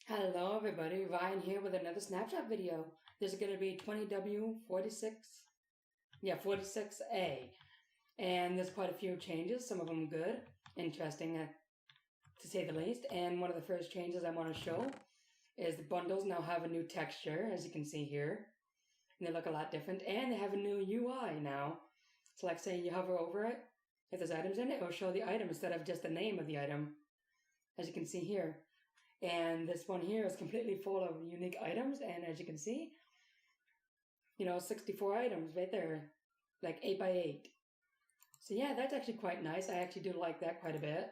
Hello everybody, Ryan here with another snapshot video. This is going to be 20W46, 46A. And there's quite a few changes, some of them good, interesting to say the least. And one of the first changes I want to show is the bundles now have a new texture, as you can see here. And they look a lot different, and they have a new UI now. So like say you hover over it, if there's items in it, it will show the item instead of just the name of the item, as you can see here. And this one here is completely full of unique items, and as you can see, 64 items right there, like 8 by 8. So yeah, that's actually quite nice. I actually do like that quite a bit.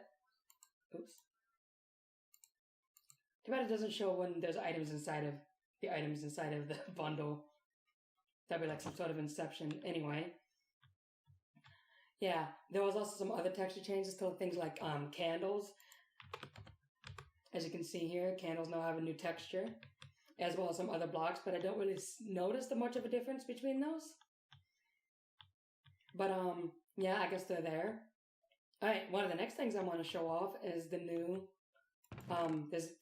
Oops. Too bad it doesn't show when there's items inside of the bundle. That'd be like some sort of inception anyway. Yeah, there was also some other texture changes to things like candles. As you can see here, candles now have a new texture, as well as some other blocks, but I don't really notice much of a difference between those. But yeah, I guess they're there. Alright, one of the next things I want to show off is the new,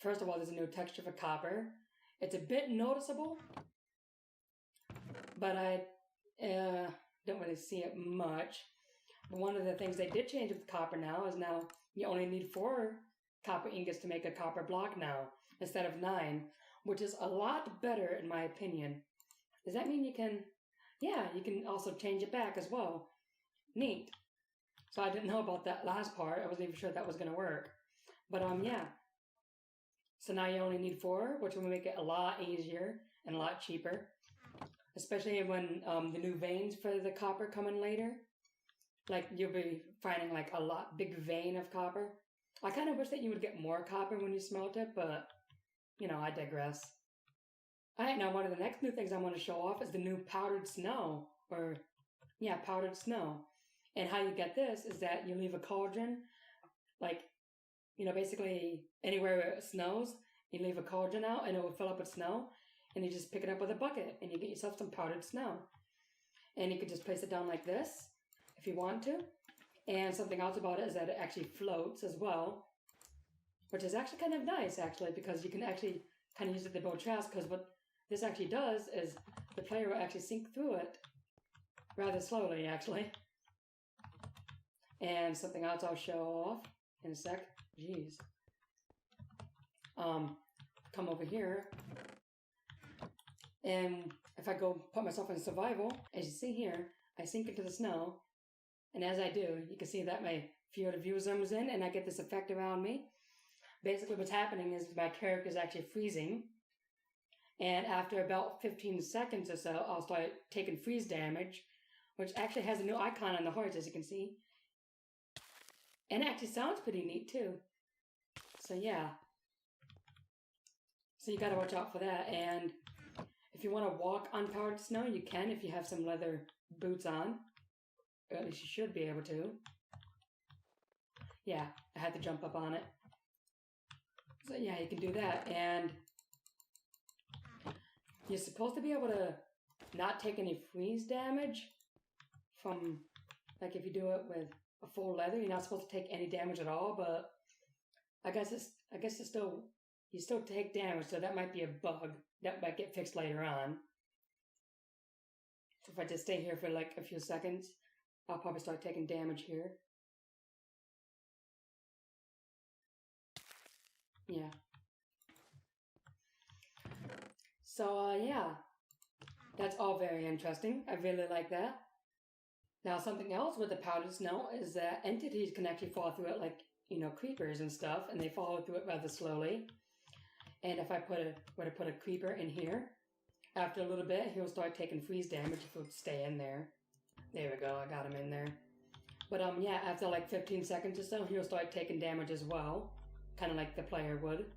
first of all, there's a new texture for copper. It's a bit noticeable, but I don't really see it much. But one of the things they did change with copper now is now you only need 4 copper ingots to make a copper block now, instead of 9, which is a lot better in my opinion. Does that mean you can, yeah, you can also change it back as well. Neat. So I didn't know about that last part. I wasn't even sure that was going to work. But yeah. So now you only need 4, which will make it a lot easier and a lot cheaper. Especially when the new veins for the copper come in later. Like you'll be finding like a big vein of copper. I kind of wish that you would get more copper when you smelt it, but, I digress. Alright, now one of the next new things I want to show off is the new powdered snow, powdered snow. And how you get this is that you leave a cauldron, like, basically anywhere where it snows, you leave a cauldron out and it will fill up with snow, and you just pick it up with a bucket, and you get yourself some powdered snow. And you could just place it down like this, if you want to. And something else about it is that it actually floats as well, which is actually kind of nice, because you can actually kind of use it to build traps, because what this actually does is the player will actually sink through it rather slowly, actually. And something else I'll show off in a sec. Jeez. Come over here, and if I go put myself in survival, as you see here, I sink into the snow. And as I do, you can see that my field of view zooms in and I get this effect around me. Basically what's happening is my character is actually freezing. And after about 15 seconds or so, I'll start taking freeze damage, which actually has a new icon on the hearts, as you can see. And it actually sounds pretty neat too. So yeah. So you gotta watch out for that. And if you want to walk on powdered snow, you can if you have some leather boots on. Or at least you should be able to. Yeah, I had to jump up on it. So yeah, you can do that. And you're supposed to be able to not take any freeze damage from, like if you do it with a full leather, you're not supposed to take any damage at all, but I guess you still take damage, so that might be a bug. That might get fixed later on. So if I just stay here for like a few seconds, I'll probably start taking damage here. Yeah. So, yeah. That's all very interesting. I really like that. Now, something else with the powdered snow is that entities can actually fall through it like, creepers and stuff, and they fall through it rather slowly. And if I were to put a creeper in here, after a little bit, he'll start taking freeze damage if he'll stay in there. There we go, I got him in there. But yeah, after like 15 seconds or so, he'll start taking damage as well. Kind of like the player would.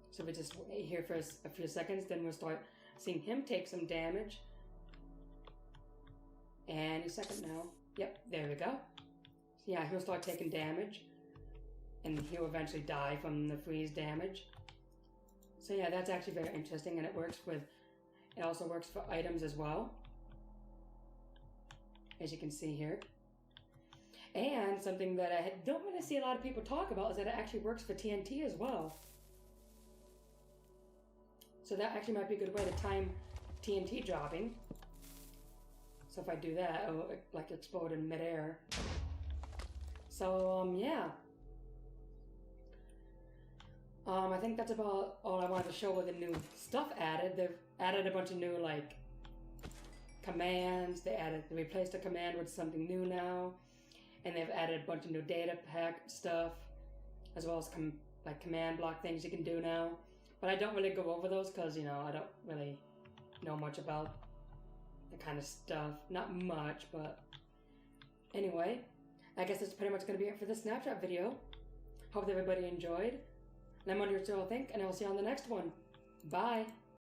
So we just wait here for a few seconds, then we'll start seeing him take some damage. Any second now. Yep, there we go. So yeah, he'll start taking damage. And he'll eventually die from the freeze damage. So yeah, that's actually very interesting, and it also works for items as well, as you can see here. And something that I don't really see a lot of people talk about is that it actually works for TNT as well. So that actually might be a good way to time TNT dropping. So if I do that, it'll like explode in midair. So, yeah. I think that's about all I wanted to show with the new stuff added. They've added a bunch of new, like, commands. They replaced a command with something new now. And they've added a bunch of new data pack stuff, as well as command block things you can do now. But I don't really go over those because, you know, I don't really know much about the kind of stuff. Not much, but anyway, I guess that's pretty much going to be it for this snapshot video. Hope that everybody enjoyed. And I'm wondering what you all think, and I will see you on the next one. Bye!